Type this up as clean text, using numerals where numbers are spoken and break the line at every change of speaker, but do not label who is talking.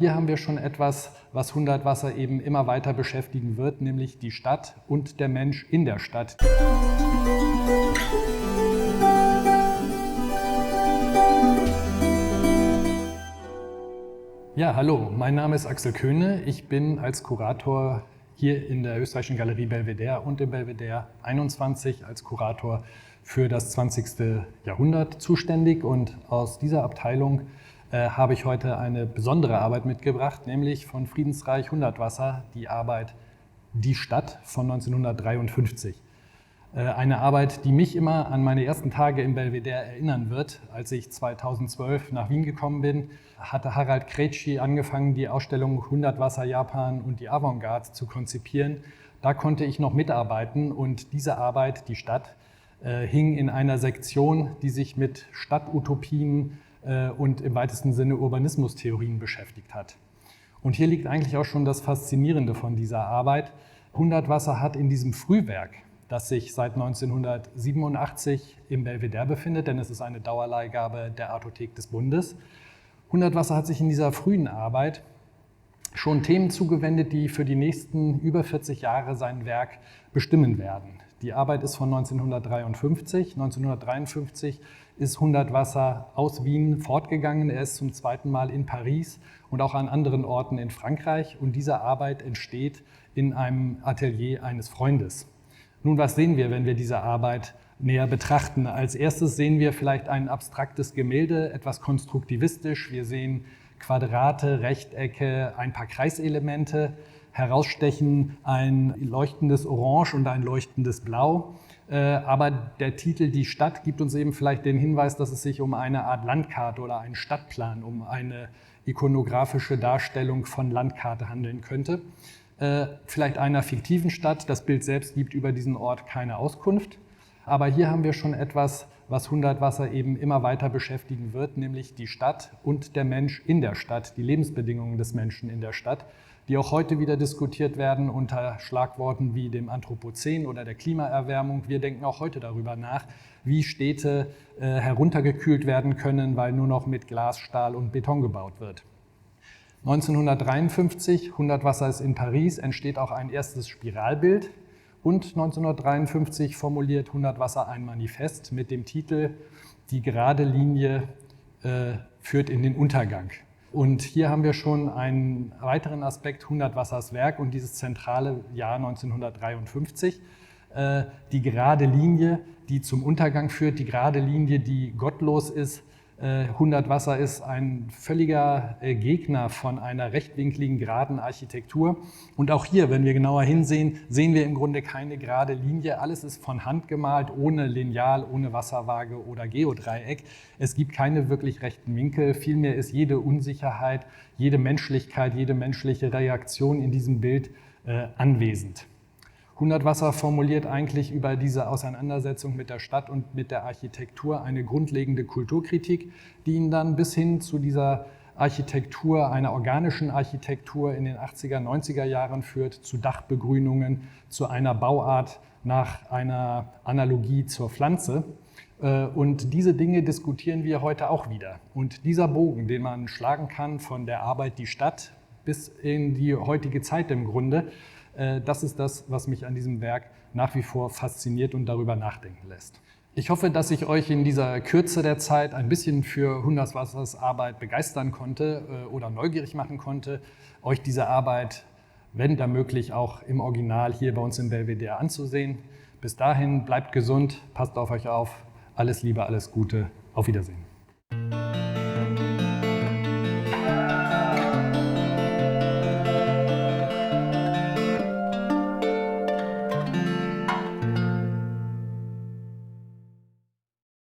Hier haben wir schon etwas, was Hundertwasser eben immer weiter beschäftigen wird, nämlich die Stadt und der Mensch in der Stadt. Ja, hallo, mein Name ist Axel Köhne. Ich bin als Kurator hier in der Österreichischen Galerie Belvedere und im Belvedere 21 als Kurator für das 20. Jahrhundert zuständig. Und aus dieser Abteilung habe ich heute eine besondere Arbeit mitgebracht, nämlich von Friedensreich Hundertwasser, die Arbeit Die Stadt von 1953. Eine Arbeit, die mich immer an meine ersten Tage im Belvedere erinnern wird. Als ich 2012 nach Wien gekommen bin, hatte Harald Krejci angefangen, die Ausstellung Hundertwasser Japan und die Avantgarde zu konzipieren. Da konnte ich noch mitarbeiten und diese Arbeit, die Stadt, hing in einer Sektion, die sich mit Stadtutopien und im weitesten Sinne Urbanismustheorien beschäftigt hat. Und hier liegt eigentlich auch schon das Faszinierende von dieser Arbeit. Hundertwasser hat in diesem Frühwerk, das sich seit 1987 im Belvedere befindet, denn es ist eine Dauerleihgabe der Artothek des Bundes. Hundertwasser hat sich in dieser frühen Arbeit schon Themen zugewendet, die für die nächsten über 40 Jahre sein Werk bestimmen werden. Die Arbeit ist von 1953. 1953 ist Hundertwasser aus Wien fortgegangen. Er ist zum zweiten Mal in Paris und auch an anderen Orten in Frankreich. Und diese Arbeit entsteht in einem Atelier eines Freundes. Nun, was sehen wir, wenn wir diese Arbeit näher betrachten? Als erstes sehen wir vielleicht ein abstraktes Gemälde, etwas konstruktivistisch. Wir sehen Quadrate, Rechtecke, ein paar Kreiselemente. Herausstechen ein leuchtendes Orange und ein leuchtendes Blau. Aber der Titel Die Stadt gibt uns eben vielleicht den Hinweis, dass es sich um eine Art Landkarte oder einen Stadtplan, um eine ikonografische Darstellung von Landkarte handeln könnte. Vielleicht einer fiktiven Stadt. Das Bild selbst gibt über diesen Ort keine Auskunft. Aber hier haben wir schon etwas, was Hundertwasser eben immer weiter beschäftigen wird, nämlich die Stadt und der Mensch in der Stadt, die Lebensbedingungen des Menschen in der Stadt, die auch heute wieder diskutiert werden unter Schlagworten wie dem Anthropozän oder der Klimaerwärmung. Wir denken auch heute darüber nach, wie Städte heruntergekühlt werden können, weil nur noch mit Glas, Stahl und Beton gebaut wird. 1953, Hundertwasser ist in Paris, entsteht auch ein erstes Spiralbild. Und 1953 formuliert Hundertwasser ein Manifest mit dem Titel Die gerade Linie führt in den Untergang. Und hier haben wir schon einen weiteren Aspekt Hundertwassers Werk und dieses zentrale Jahr 1953. Die gerade Linie, die zum Untergang führt, die gerade Linie, die gottlos ist. Hundertwasser ist ein völliger Gegner von einer rechtwinkligen, geraden Architektur. Und auch hier, wenn wir genauer hinsehen, sehen wir im Grunde keine gerade Linie. Alles ist von Hand gemalt, ohne Lineal, ohne Wasserwaage oder Geodreieck. Es gibt keine wirklich rechten Winkel. Vielmehr ist jede Unsicherheit, jede Menschlichkeit, jede menschliche Reaktion in diesem Bild anwesend. Hundertwasser formuliert eigentlich über diese Auseinandersetzung mit der Stadt und mit der Architektur eine grundlegende Kulturkritik, die ihn dann bis hin zu dieser Architektur, einer organischen Architektur in den 80er, 90er Jahren führt, zu Dachbegrünungen, zu einer Bauart nach einer Analogie zur Pflanze. Und diese Dinge diskutieren wir heute auch wieder. Und dieser Bogen, den man schlagen kann von der Arbeit Die Stadt bis in die heutige Zeit im Grunde, das ist das, was mich an diesem Werk nach wie vor fasziniert und darüber nachdenken lässt. Ich hoffe, dass ich euch in dieser Kürze der Zeit ein bisschen für Hundertwassers Arbeit begeistern konnte oder neugierig machen konnte, euch diese Arbeit, wenn da möglich, auch im Original hier bei uns im Belvedere anzusehen. Bis dahin, bleibt gesund, passt auf euch auf. Alles Liebe, alles Gute. Auf Wiedersehen.